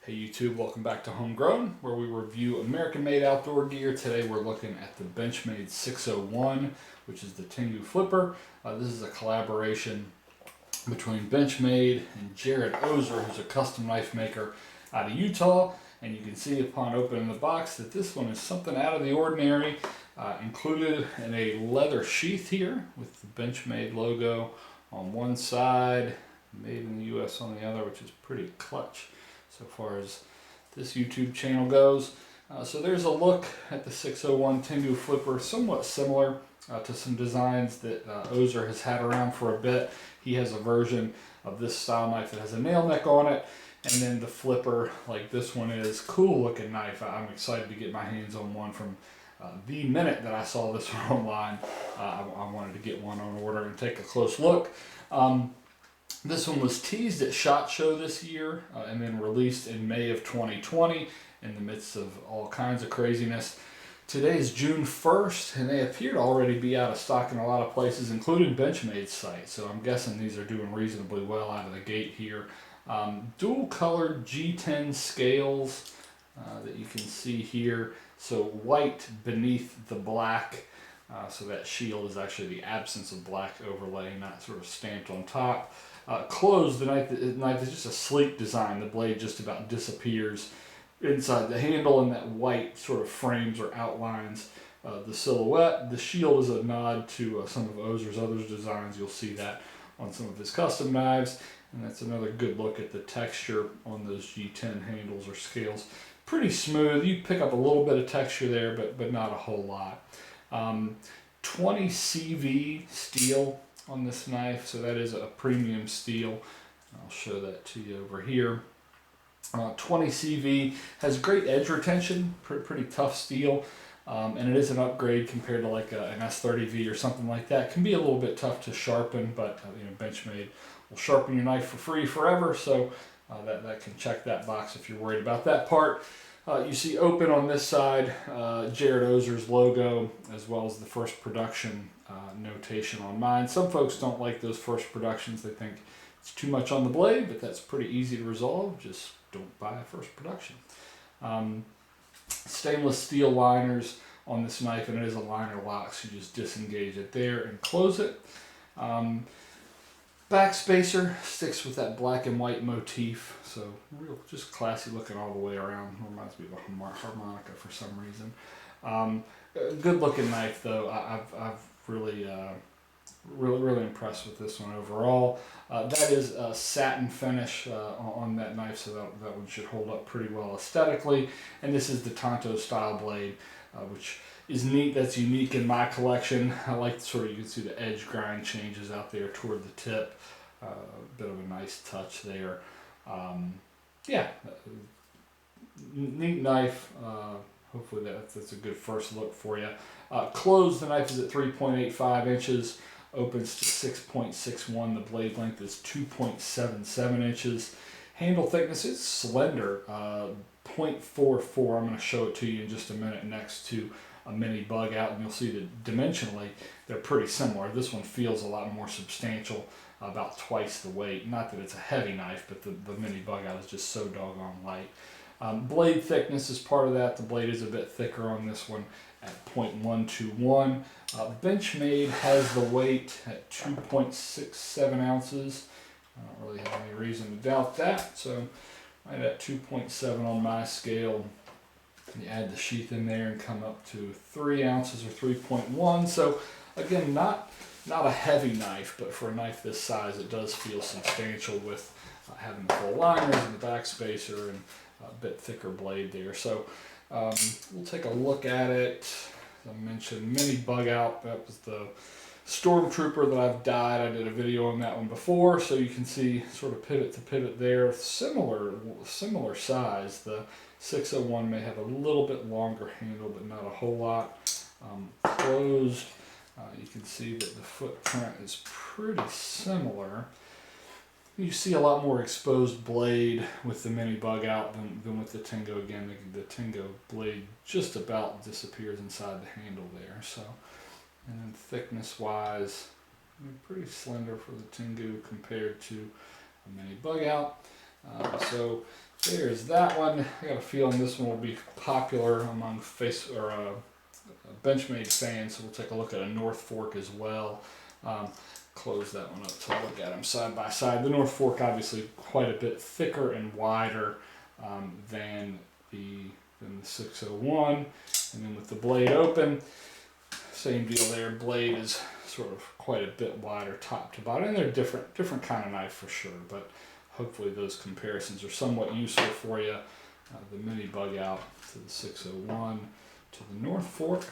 Hey YouTube, welcome back to Homegrown, where we review American-made outdoor gear. Today we're looking at the Benchmade 601, which is the Tengu Flipper. This is a collaboration between Benchmade and Jared Oeser, who's a custom knife maker out of Utah. And you can see upon opening the box that this one is something out of the ordinary. Included in a leather sheath here with the Benchmade logo on one side, made in the US on the other, which is pretty clutch so far as this YouTube channel goes. So there's a look at the 601 Tengu Flipper, somewhat similar to some designs that Oeser has had around for a bit. He has a version of this style knife that has a nail neck on it, and then the flipper like this one is. Cool looking knife. I'm excited to get my hands on one. From the minute that I saw this one online, I wanted to get one on order and take a close look. This one was teased at SHOT Show this year and then released in May of 2020 in the midst of all kinds of craziness. Today is June 1st, and they appear to already be out of stock in a lot of places, including Benchmade's site. So I'm guessing these are doing reasonably well out of the gate here. Dual colored G10 scales that you can see here. So white beneath the black. So that shield is actually the absence of black overlay, not sort of stamped on top. Closed, the knife is just a sleek design. The blade just about disappears inside the handle, and that white sort of frames or outlines the silhouette. The shield is a nod to some of Oeser's other designs. You'll see that on some of his custom knives, and that's another good look at the texture on those G10 handles or scales. Pretty smooth. You pick up a little bit of texture there, but not a whole lot. 20 CV steel on this knife, so that is a premium steel. I'll show that to you over here. 20 CV has great edge retention, pretty tough steel, and it is an upgrade compared to like an S30V or something like that. It can be a little bit tough to sharpen, but Benchmade will sharpen your knife for free forever, so that can check that box if you're worried about that part. You see open on this side, Jared Oeser's logo, as well as the first production notation on mine. Some folks don't like those first productions. They think it's too much on the blade, but that's pretty easy to resolve. Just don't buy a first production. Stainless steel liners on this knife, and it is a liner lock, so you just disengage it there and close it. Back spacer sticks with that black and white motif, so real, just classy looking all the way around. Reminds me of a harmonica for some reason. Good looking knife though. I've really impressed with this one overall. That is a satin finish on that knife, so that one should hold up pretty well aesthetically. And this is the Tonto style blade, which is neat. That's unique in my collection. I like you can see the edge grind changes out there toward the tip. A bit of a nice touch there. Yeah, neat knife. Hopefully that's a good first look for you. Closed, the knife is at 3.85 inches. Opens to 6.61. The blade length is 2.77 inches. Handle thickness is slender, 0.44. I'm going to show it to you in just a minute next to a mini bug out, and you'll see that dimensionally they're pretty similar. This one feels a lot more substantial, about twice the weight. Not that it's a heavy knife, but the mini bug out is just so doggone light. Blade thickness is part of that. The blade is a bit thicker on this one at 0.121. Benchmade has the weight at 2.67 ounces. I don't really have any reason to doubt that, so right at 2.7 on my scale. You add the sheath in there and come up to 3 ounces or 3.1. So again, not a heavy knife, but for a knife this size, it does feel substantial with having the full liners and the back spacer and a bit thicker blade there. So we'll take a look at it. As I mentioned, mini bug out. That was the Stormtrooper that I've dyed. I did a video on that one before, so you can see sort of pivot to pivot there. Similar size. The 601 may have a little bit longer handle, but not a whole lot. Closed, you can see that the footprint is pretty similar. You see a lot more exposed blade with the mini bug out than with the Tengu. Again, the Tengu blade just about disappears inside the handle there. So, and then thickness wise, pretty slender for the Tengu compared to a mini bug out. So there's that one. I got a feeling this one will be popular among Benchmade fans, so we'll take a look at a North Fork as well. Close that one up to look at them side by side. The North Fork obviously quite a bit thicker and wider than the 601, and then with the blade open, same deal there. Blade is sort of quite a bit wider top to bottom, and they're different kind of knife for sure, but hopefully those comparisons are somewhat useful for you. The mini bug out to the 601 to the North Fork.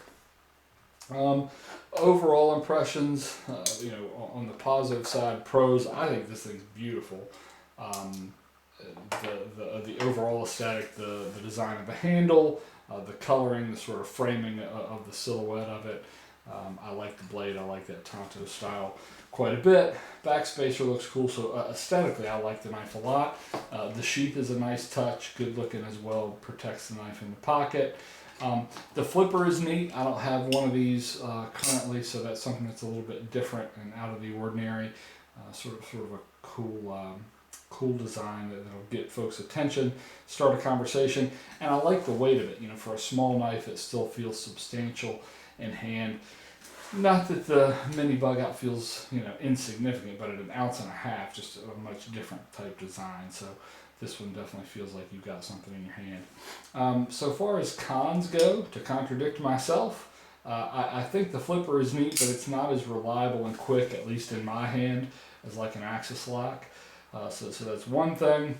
Overall impressions, on the positive side, pros, I think this thing's beautiful. The overall aesthetic, the design of the handle, the coloring, the sort of framing of the silhouette of it. I like the blade. I like that Tonto style quite a bit. Backspacer looks cool, so aesthetically I like the knife a lot. The sheath is a nice touch, good looking as well, protects the knife in the pocket. The flipper is neat. I don't have one of these currently, so that's something that's a little bit different and out of the ordinary. Sort of a cool design that'll get folks' attention, start a conversation, and I like the weight of it. For a small knife, it still feels substantial in hand. Not that the mini bug out feels insignificant, but at 1.5 ounces, just a much different type design. So this one definitely feels like you've got something in your hand. So far as cons go, to contradict myself, I think the flipper is neat, but it's not as reliable and quick, at least in my hand, as like an Axis lock. So that's one thing.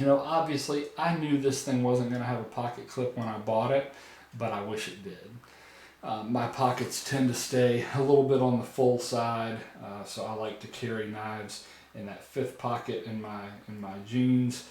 Obviously I knew this thing wasn't going to have a pocket clip when I bought it, but I wish it did. My pockets tend to stay a little bit on the full side, so I like to carry knives in that 5th pocket in my jeans.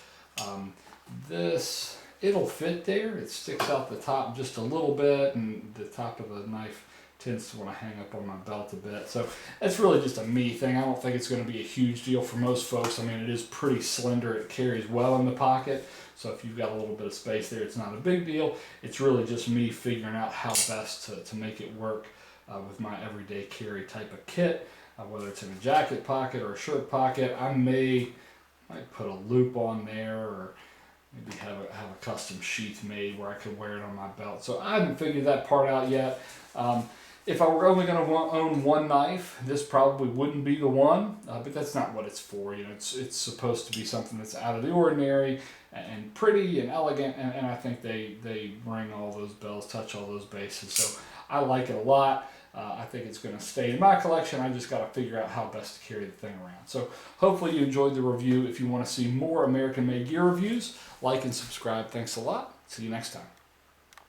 It'll fit there. It sticks out the top just a little bit, and the top of the knife tends to want to hang up on my belt a bit. So it's really just a me thing. I don't think it's going to be a huge deal for most folks. I mean, it is pretty slender. It carries well in the pocket. So if you've got a little bit of space there, it's not a big deal. It's really just me figuring out how best to make it work with my everyday carry type of kit, whether it's in a jacket pocket or a shirt pocket. I might put a loop on there, or maybe have a custom sheath made where I could wear it on my belt. So I haven't figured that part out yet. If I were only going to own one knife, this probably wouldn't be the one, but that's not what it's for. It's supposed to be something that's out of the ordinary and pretty and elegant, and I think they ring all those bells, touch all those bases. So I like it a lot. I think it's going to stay in my collection. I just got to figure out how best to carry the thing around. So hopefully you enjoyed the review. If you want to see more American-made gear reviews, like and subscribe. Thanks a lot. See you next time.